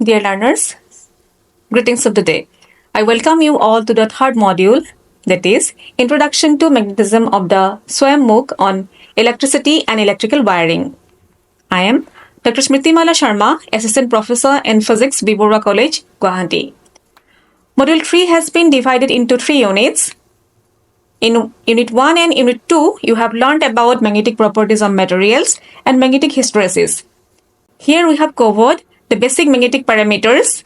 Dear learners, greetings of the day. I welcome you all to the third module, that is, Introduction to Magnetism of the Swayam MOOC on Electricity and Electrical Wiring. I am Dr. Smritimala Sharma, Assistant Professor in Physics, B. Borua College, Guwahati. Module 3 has been divided into 3 units. In Unit 1 and Unit 2, you have learned about magnetic properties of materials and magnetic hysteresis. Here we have covered the basic magnetic parameters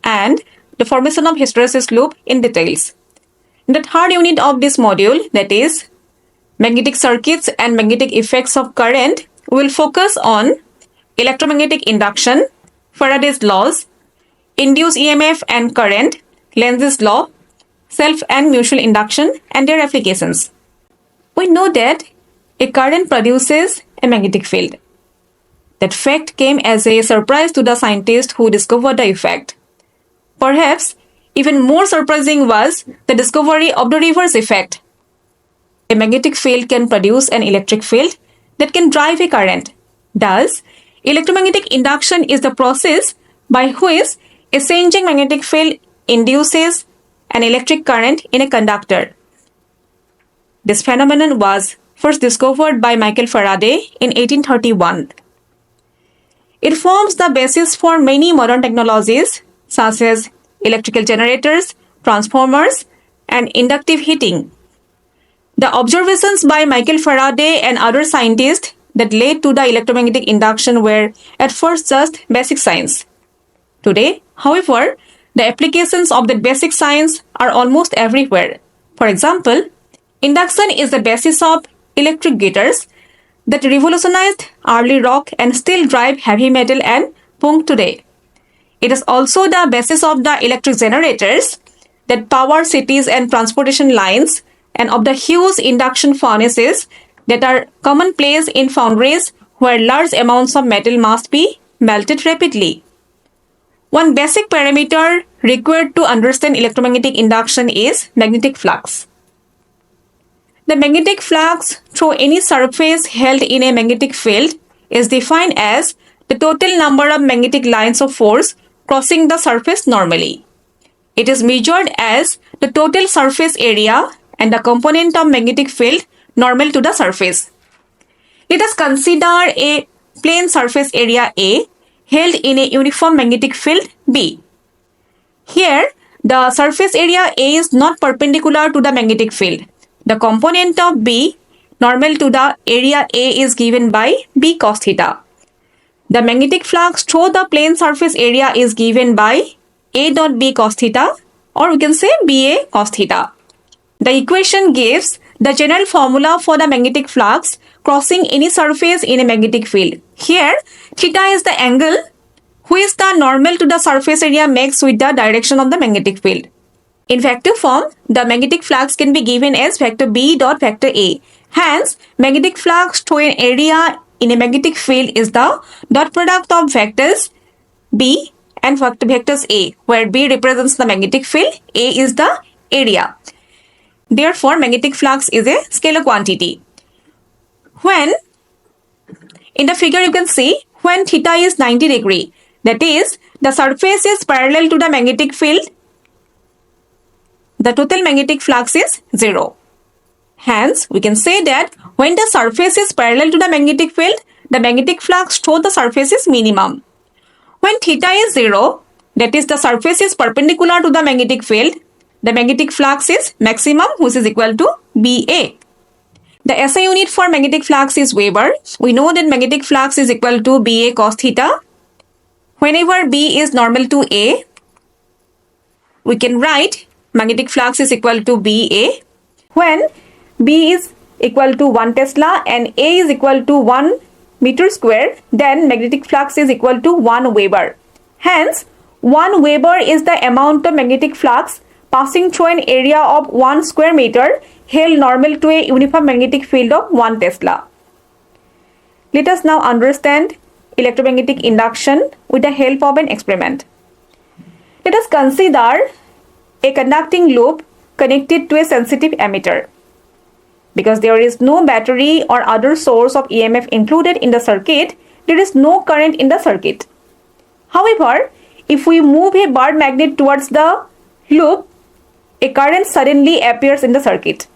and the formation of hysteresis loop in details. In the third unit of this module, that is, magnetic circuits and magnetic effects of current, we will focus on electromagnetic induction, Faraday's laws, induced EMF and current, Lenz's law, self and mutual induction, and their applications. We know that a current produces a magnetic field. That fact came as a surprise to the scientist who discovered the effect. Perhaps even more surprising was the discovery of the reverse effect. A magnetic field can produce an electric field that can drive a current. Thus, electromagnetic induction is the process by which a changing magnetic field induces an electric current in a conductor. This phenomenon was first discovered by Michael Faraday in 1831. It forms the basis for many modern technologies such as electrical generators, transformers, and inductive heating. The observations by Michael Faraday and other scientists that led to the electromagnetic induction were at first just basic science. Today, however, the applications of that basic science are almost everywhere. For example, induction is the basis of electric guitars that revolutionized early rock and still drive heavy metal and punk today. It is also the basis of the electric generators that power cities and transportation lines and of the huge induction furnaces that are commonplace in foundries where large amounts of metal must be melted rapidly. One basic parameter required to understand electromagnetic induction is magnetic flux. The magnetic flux through any surface held in a magnetic field is defined as the total number of magnetic lines of force crossing the surface normally. It is measured as the total surface area and the component of magnetic field normal to the surface. Let us consider a plane surface area A held in a uniform magnetic field B. Here, the surface area A is not perpendicular to the magnetic field. The component of B normal to the area A is given by B cos theta. The magnetic flux through the plane surface area is given by A dot B cos theta, or we can say BA cos theta. The equation gives the general formula for the magnetic flux crossing any surface in a magnetic field. Here, theta is the angle which the normal to the surface area makes with the direction of the magnetic field. In vector form, the magnetic flux can be given as vector B dot vector A. Hence, magnetic flux through an area in a magnetic field is the dot product of vectors B and vectors A, where B represents the magnetic field, A is the area. Therefore, magnetic flux is a scalar quantity. When, in the figure you can see, when theta is 90 degree, that is, the surface is parallel to the magnetic field, the total magnetic flux is 0. Hence, we can say that when the surface is parallel to the magnetic field, the magnetic flux through the surface is minimum. When theta is 0, that is the surface is perpendicular to the magnetic field, the magnetic flux is maximum, which is equal to BA. The SI unit for magnetic flux is Weber. We know that magnetic flux is equal to BA cos theta. Whenever B is normal to A, we can write magnetic flux is equal to BA. When B is equal to 1 Tesla and A is equal to 1 meter square, then magnetic flux is equal to 1 Weber. Hence, 1 Weber is the amount of magnetic flux passing through an area of 1 square meter held normal to a uniform magnetic field of 1 Tesla. Let us now understand electromagnetic induction with the help of an experiment. Let us consider a conducting loop connected to a sensitive emitter. Because there is no battery or other source of EMF included in the circuit, there is no current in the circuit. However, if we move a bar magnet towards the loop, a current suddenly appears in the circuit.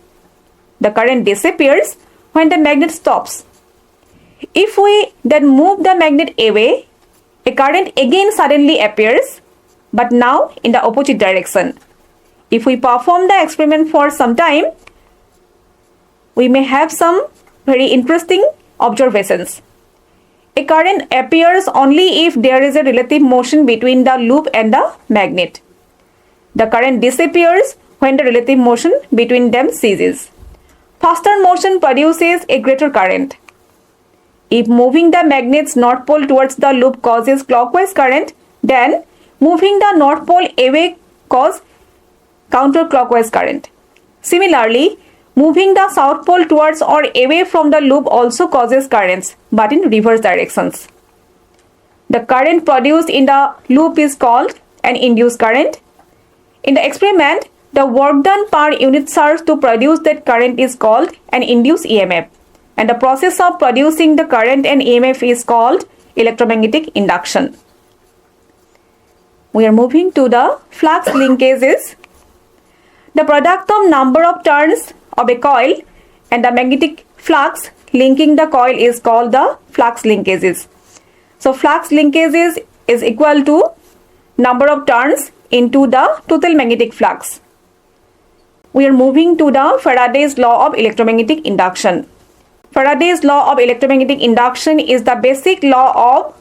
The current disappears when the magnet stops. If we then move the magnet away, a current again suddenly appears, but now in the opposite direction. If we perform the experiment for some time, we may have some very interesting observations. A current appears only if there is a relative motion between the loop and the magnet. The current disappears when the relative motion between them ceases. Faster motion produces a greater current. If moving the magnet's north pole towards the loop causes clockwise current, then moving the north pole away causes counterclockwise current. Similarly, moving the south pole towards or away from the loop also causes currents, but in reverse directions. The current produced in the loop is called an induced current. In the experiment, the work done per unit charge to produce that current is called an induced EMF, and the process of producing the current and EMF is called electromagnetic induction. We are moving to the flux linkages. The product of number of turns of a coil and the magnetic flux linking the coil is called the flux linkages. So flux linkages is equal to number of turns into the total magnetic flux. We are moving to the Faraday's law of electromagnetic induction. Faraday's law of electromagnetic induction is the basic law of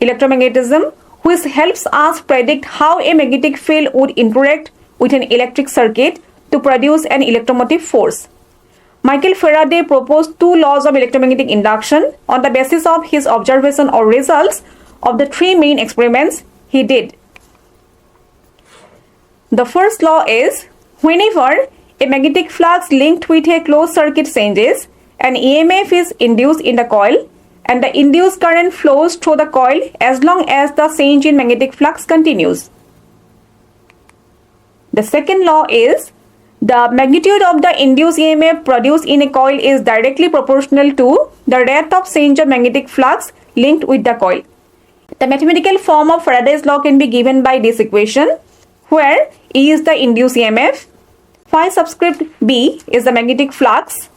electromagnetism, which helps us predict how a magnetic field would interact with an electric circuit to produce an electromotive force. Michael Faraday proposed two laws of electromagnetic induction on the basis of his observation or results of the three main experiments he did. The first law is, whenever a magnetic flux linked with a closed circuit changes, an EMF is induced in the coil and the induced current flows through the coil as long as the change in magnetic flux continues. The second law is, the magnitude of the induced EMF produced in a coil is directly proportional to the rate of change of magnetic flux linked with the coil. The mathematical form of Faraday's law can be given by this equation, where E is the induced EMF, phi subscript B is the magnetic flux,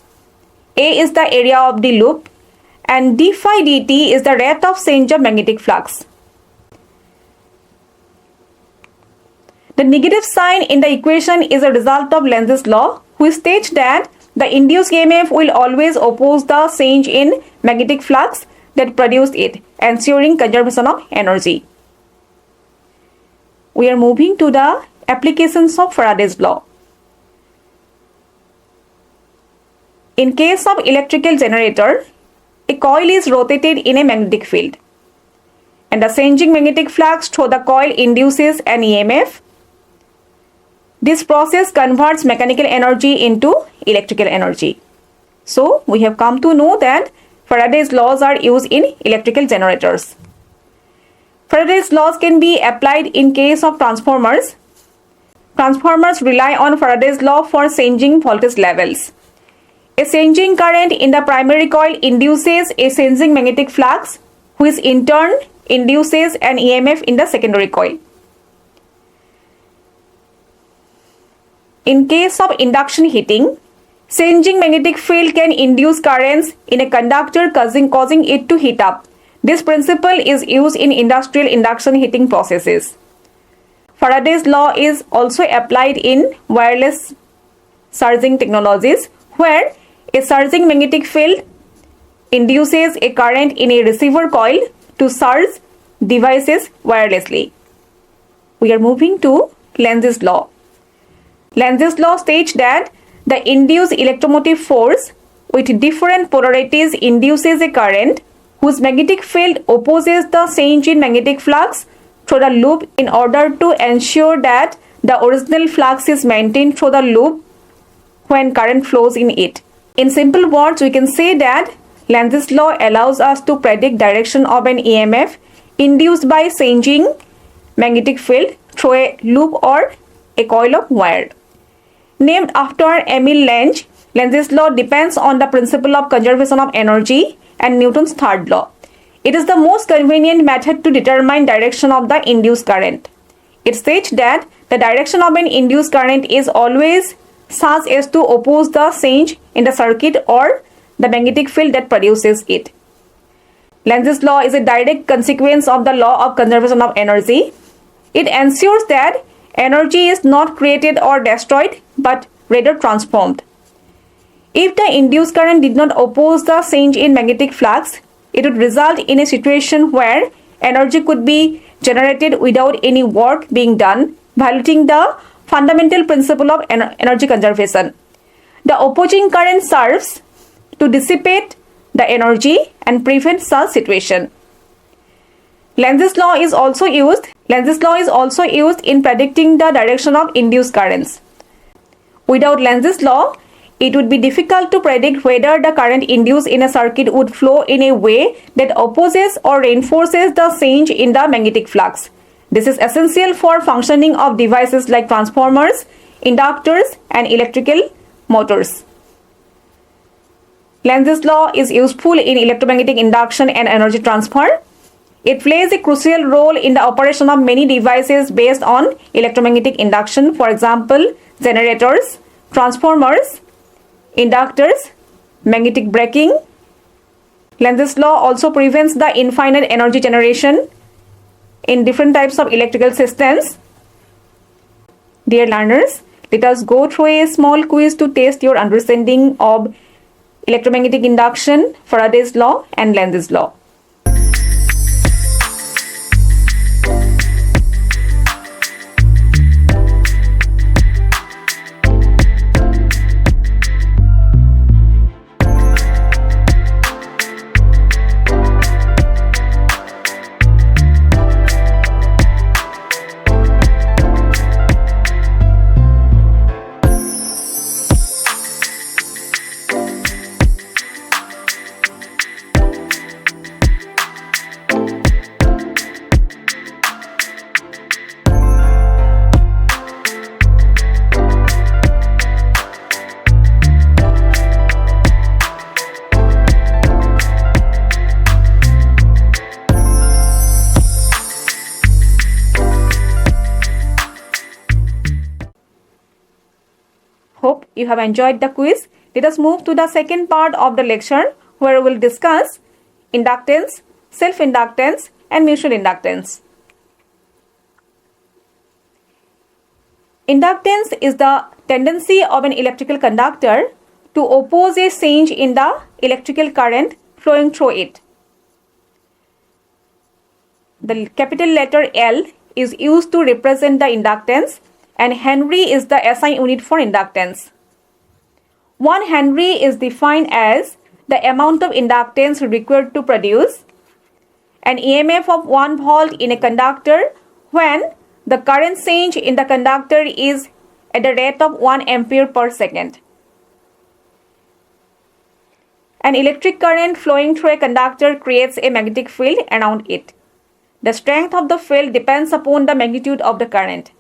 A is the area of the loop, and d phi dt is the rate of change of magnetic flux. The negative sign in the equation is a result of Lenz's law, which states that the induced EMF will always oppose the change in magnetic flux that produced it, ensuring conservation of energy. We are moving to the applications of Faraday's law. In case of electrical generator, a coil is rotated in a magnetic field, and the changing magnetic flux through the coil induces an EMF. This process converts mechanical energy into electrical energy. So, we have come to know that Faraday's laws are used in electrical generators. Faraday's laws can be applied in case of transformers. Transformers rely on Faraday's law for changing voltage levels. A changing current in the primary coil induces a changing magnetic flux, which in turn induces an EMF in the secondary coil. In case of induction heating, changing magnetic field can induce currents in a conductor causing it to heat up. This principle is used in industrial induction heating processes. Faraday's law is also applied in wireless charging technologies, where a surging magnetic field induces a current in a receiver coil to charge devices wirelessly. We are moving to Lenz's law. Lenz's law states that the induced electromotive force with different polarities induces a current whose magnetic field opposes the change in magnetic flux through the loop in order to ensure that the original flux is maintained through the loop when current flows in it. In simple words, we can say that Lenz's law allows us to predict direction of an EMF induced by changing magnetic field through a loop or a coil of wire. Named after Emil Lenz, Lenz's law depends on the principle of conservation of energy and Newton's third law. It is the most convenient method to determine direction of the induced current. It states that the direction of an induced current is always such as to oppose the change in the circuit or the magnetic field that produces it. Lenz's law is a direct consequence of the law of conservation of energy. It ensures that energy is not created or destroyed but rather transformed. If the induced current did not oppose the change in magnetic flux, it would result in a situation where energy could be generated without any work being done, violating the fundamental principle of energy conservation. The opposing current serves to dissipate the energy and prevent such situation. Lenz's law is also used in predicting the direction of induced currents. Without Lenz's law, it would be difficult to predict whether the current induced in a circuit would flow in a way that opposes or reinforces the change in the magnetic flux. This is essential for functioning of devices like transformers, inductors, and electrical motors. Lenz's law is useful in electromagnetic induction and energy transfer. It plays a crucial role in the operation of many devices based on electromagnetic induction, for example, generators, transformers, inductors, magnetic braking. Lenz's law also prevents the infinite energy generation in different types of electrical systems. Dear learners, let us go through a small quiz to test your understanding of electromagnetic induction, Faraday's law, and Lenz's law. Hope you have enjoyed the quiz. Let us move to the second part of the lecture where we will discuss inductance, self-inductance, and mutual inductance. Inductance is the tendency of an electrical conductor to oppose a change in the electrical current flowing through it. The capital letter L is used to represent the inductance, and Henry is the SI unit for inductance. 1 Henry is defined as the amount of inductance required to produce an EMF of 1 volt in a conductor when the current change in the conductor is at the rate of 1 ampere per second. An electric current flowing through a conductor creates a magnetic field around it. The strength of the field depends upon the magnitude of the current.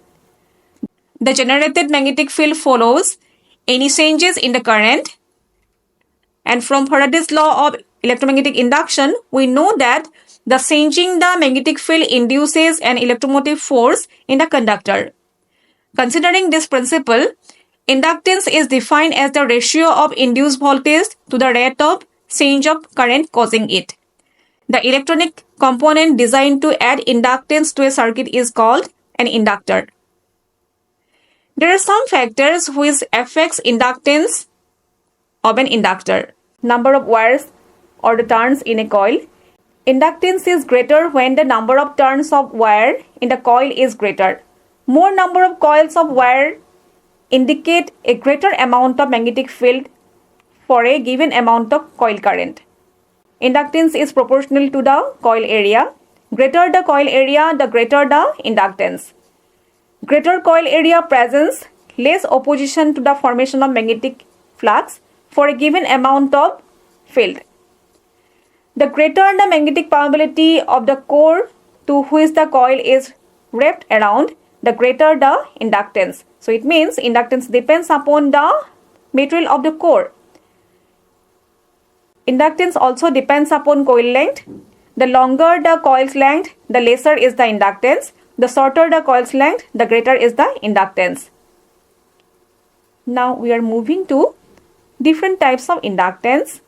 The generated magnetic field follows any changes in the current. And from Faraday's law of electromagnetic induction, we know that the changing the magnetic field induces an electromotive force in the conductor. Considering this principle, inductance is defined as the ratio of induced voltage to the rate of change of current causing it. The electronic component designed to add inductance to a circuit is called an inductor. There are some factors which affects inductance of an inductor. Number of wires or the turns in a coil. Inductance is greater when the number of turns of wire in the coil is greater. More number of coils of wire indicate a greater amount of magnetic field for a given amount of coil current. Inductance is proportional to the coil area. Greater the coil area, the greater the inductance. Greater coil area presents less opposition to the formation of magnetic flux for a given amount of field. The greater the magnetic permeability of the core to which the coil is wrapped around, the greater the inductance. So it means inductance depends upon the material of the core. Inductance also depends upon coil length. The longer the coil's length, the lesser is the inductance. The shorter the coil's length, the greater is the inductance. Now we are moving to different types of inductance.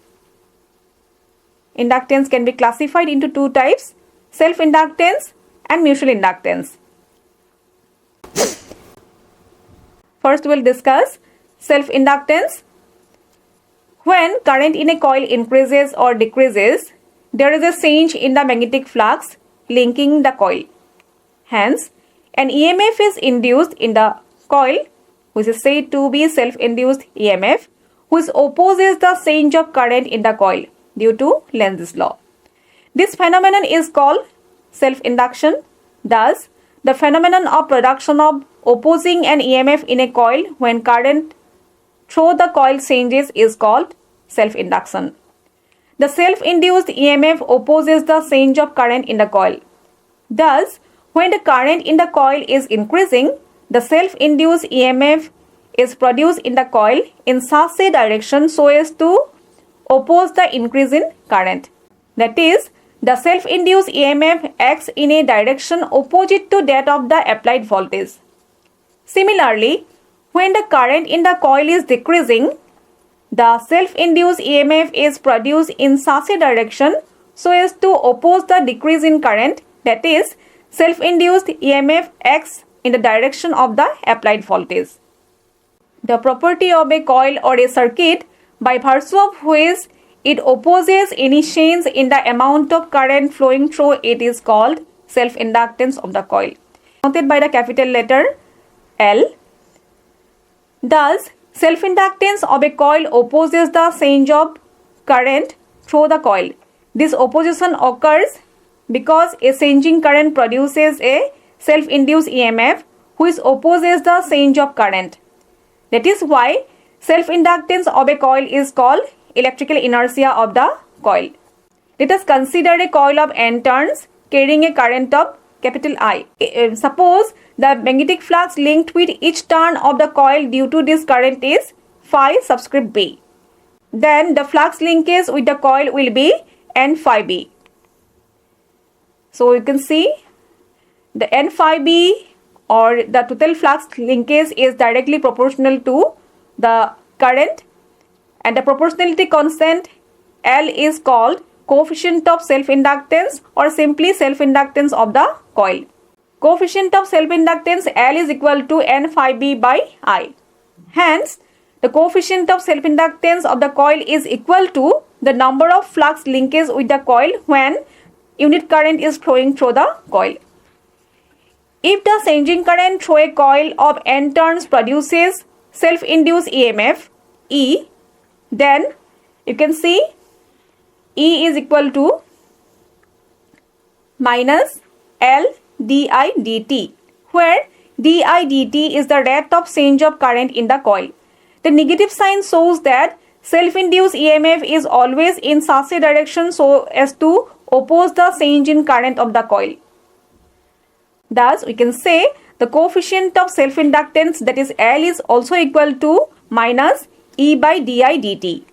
Inductance can be classified into two types, self-inductance and mutual inductance. First we will discuss self-inductance. When current in a coil increases or decreases, there is a change in the magnetic flux linking the coil. Hence, an EMF is induced in the coil, which is said to be self-induced EMF, which opposes the change of current in the coil due to Lenz's law. This phenomenon is called self-induction. Thus, the phenomenon of production of opposing an EMF in a coil when current through the coil changes is called self-induction. The self-induced EMF opposes the change of current in the coil. Thus, when the current in the coil is increasing, the self-induced EMF is produced in the coil in such a direction so as to oppose the increase in current. That is, the self-induced EMF acts in a direction opposite to that of the applied voltage. Similarly, when the current in the coil is decreasing, the self-induced EMF is produced in such a direction so as to oppose the decrease in current. That is, self-induced EMF acts in the direction of the applied voltage. The property of a coil or a circuit by virtue of which it opposes any change in the amount of current flowing through it is called self-inductance of the coil, noted by the capital letter L. Thus, self-inductance of a coil opposes the change of current through the coil. This opposition occurs because a changing current produces a self-induced EMF which opposes the change of current. That is why self-inductance of a coil is called electrical inertia of the coil. Let us consider a coil of N turns carrying a current of capital I. Suppose the magnetic flux linked with each turn of the coil due to this current is phi subscript B. Then the flux linkage with the coil will be N phi B. So you can see the N phi B or the total flux linkage is directly proportional to the current, and the proportionality constant L is called coefficient of self-inductance or simply self-inductance of the coil. Coefficient of self-inductance L is equal to N phi B by I. Hence, the coefficient of self-inductance of the coil is equal to the number of flux linkages with the coil when unit current is flowing through the coil. If the changing current through a coil of N turns produces self-induced EMF E, then you can see E is equal to minus L di dt, where di dt is the rate of change of current in the coil. The negative sign shows that self-induced EMF is always in such a direction so as to oppose the change in current of the coil. Thus, we can say the coefficient of self-inductance, that is L, is also equal to minus E by di dt.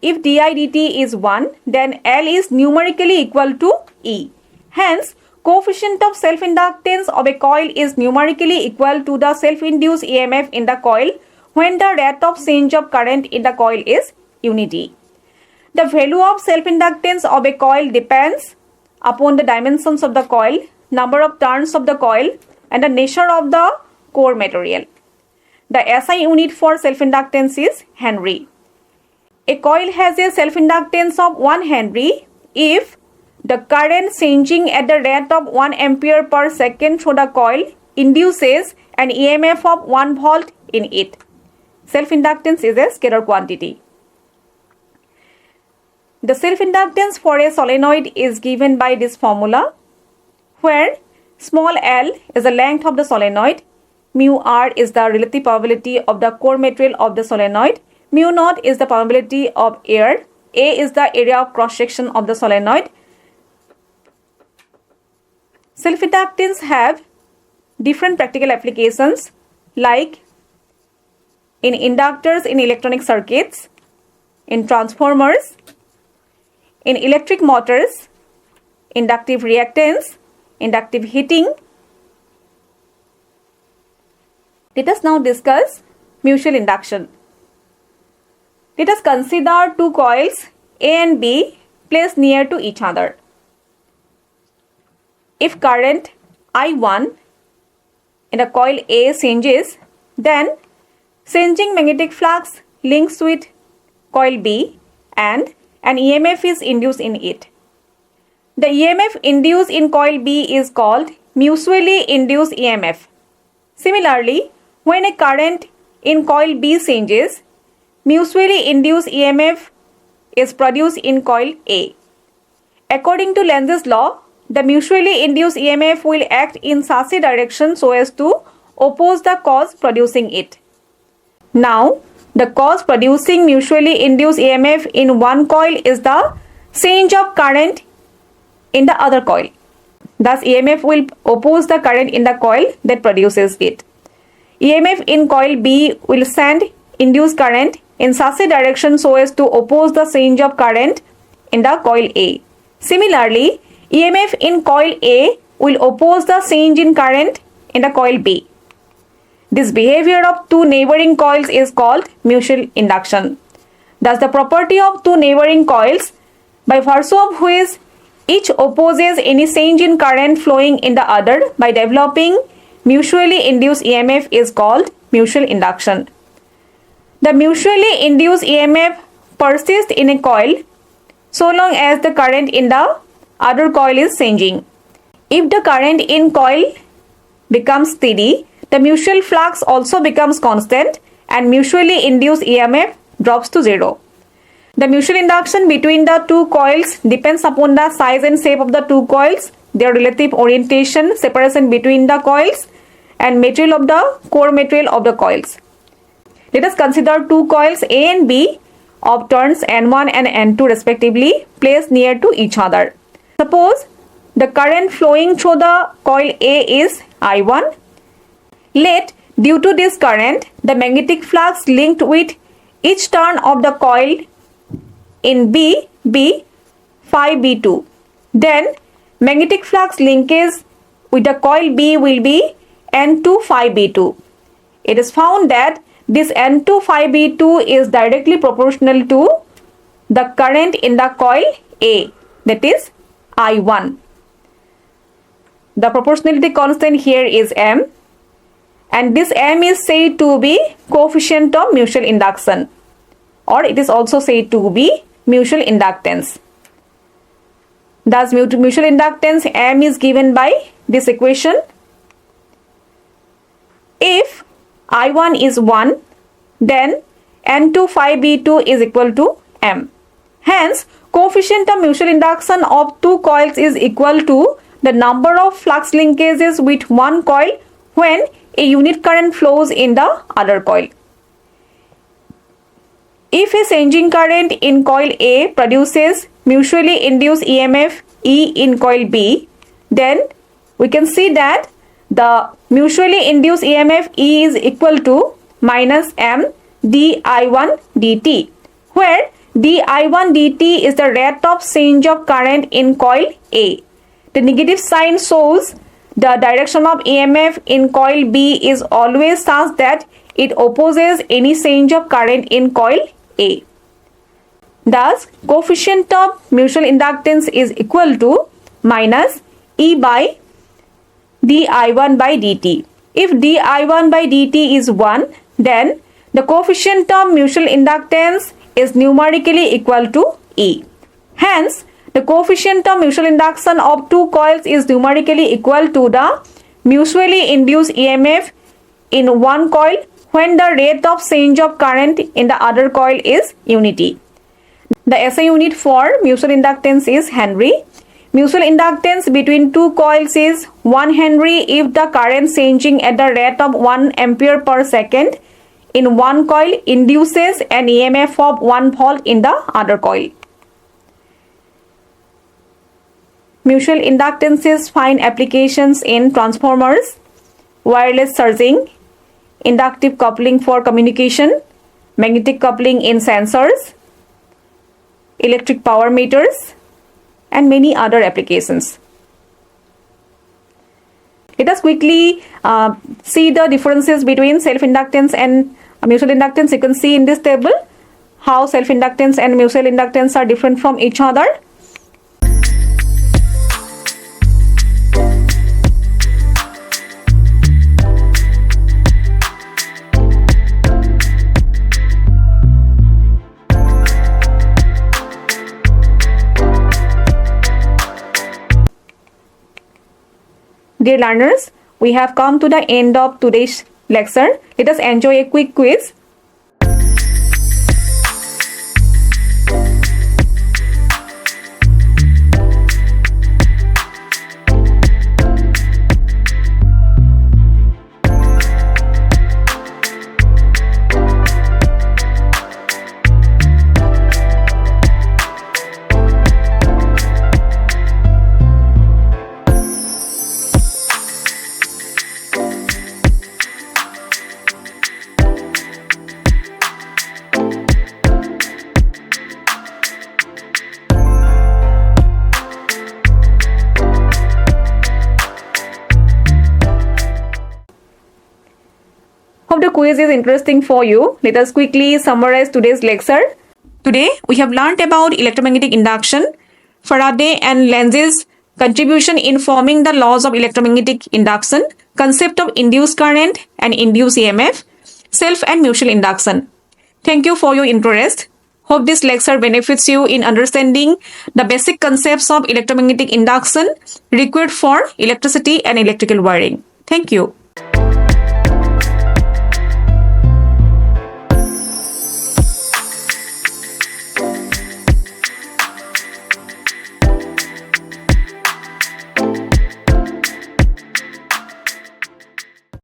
If di dt is 1, then L is numerically equal to E. Hence, coefficient of self-inductance of a coil is numerically equal to the self-induced EMF in the coil when the rate of change of current in the coil is unity. The value of self-inductance of a coil depends upon the dimensions of the coil, number of turns of the coil, and the nature of the core material. The SI unit for self-inductance is Henry. A coil has a self-inductance of 1 Henry if the current changing at the rate of 1 ampere per second through the coil induces an EMF of 1 volt in it. Self-inductance is a scalar quantity. The self-inductance for a solenoid is given by this formula, where small l is the length of the solenoid, mu r is the relative probability of the core material of the solenoid, mu naught is the probability of air, A is the area of cross-section of the solenoid. Self-inductance have different practical applications like in inductors in electronic circuits, in transformers, in electric motors, inductive reactance, inductive heating. Let us now discuss mutual induction. Let us consider two coils A and B placed near to each other. If current I1 in a coil A changes, then changing magnetic flux links with coil B and an EMF is induced in it. The EMF induced in coil B is called mutually induced EMF. Similarly, when a current in coil B changes, mutually induced EMF is produced in coil A. According to Lenz's law, the mutually induced EMF will act in such a direction so as to oppose the cause producing it. Now, the cause producing mutually induced EMF in one coil is the change of current in the other coil. Thus, EMF will oppose the current in the coil that produces it. EMF in coil B will send induced current in such a direction so as to oppose the change of current in the coil A. Similarly, EMF in coil A will oppose the change in current in the coil B. This behavior of two neighboring coils is called mutual induction. Thus, the property of two neighboring coils, by virtue of which each opposes any change in current flowing in the other by developing mutually induced EMF, is called mutual induction. The mutually induced EMF persists in a coil so long as the current in the other coil is changing. If the current in coil becomes steady, the mutual flux also becomes constant and mutually induced EMF drops to zero. The mutual induction between the two coils depends upon the size and shape of the two coils, their relative orientation, separation between the coils, and material of the core material of the coils. Let us consider two coils A and B of turns N1 and N2 respectively placed near to each other. Suppose the current flowing through the coil A is I1. Let, due to this current, the magnetic flux linked with each turn of the coil in B be phi B2. Then, magnetic flux linkage with the coil B will be N2 phi B2. It is found that this N2 phi B2 is directly proportional to the current in the coil A, that is I1. The proportionality constant here is M, and this M is said to be coefficient of mutual induction, or it is also said to be mutual inductance. Thus, mutual inductance M is given by this equation. If I1 is 1, then N2 phi B2 is equal to M. Hence, coefficient of mutual induction of two coils is equal to the number of flux linkages with one coil when a unit current flows in the other coil. If a changing current in coil A produces mutually induced EMF E in coil B, then we can see that the mutually induced EMF E is equal to minus M dI1 dt, where dI1 dt is the rate of change of current in coil A. The negative sign shows the direction of EMF in coil B is always such that it opposes any change of current in coil A. Thus, coefficient of mutual inductance is equal to minus E by dI1 by dt. If dI1 by dt is 1, then the coefficient of mutual inductance is numerically equal to E. Hence, the coefficient of mutual induction of two coils is numerically equal to the mutually induced EMF in one coil when the rate of change of current in the other coil is unity. The SI unit for mutual inductance is Henry. Mutual inductance between two coils is 1 Henry if the current changing at the rate of 1 ampere per second in one coil induces an EMF of 1 volt in the other coil. Mutual inductances find applications in transformers, wireless charging, inductive coupling for communication, magnetic coupling in sensors, electric power meters, and many other applications. Let us quickly see the differences between self-inductance and mutual inductance. You can see in this table how self-inductance and mutual inductance are different from each other. Dear learners, we have come to the end of today's lecture. Let us enjoy a quick quiz. Hope the quiz is interesting for you. Let us quickly summarize today's lecture. Today, we have learnt about electromagnetic induction, Faraday and Lenz's contribution in forming the laws of electromagnetic induction, concept of induced current and induced EMF, self and mutual induction. Thank you for your interest. Hope this lecture benefits you in understanding the basic concepts of electromagnetic induction required for electricity and electrical wiring. Thank you.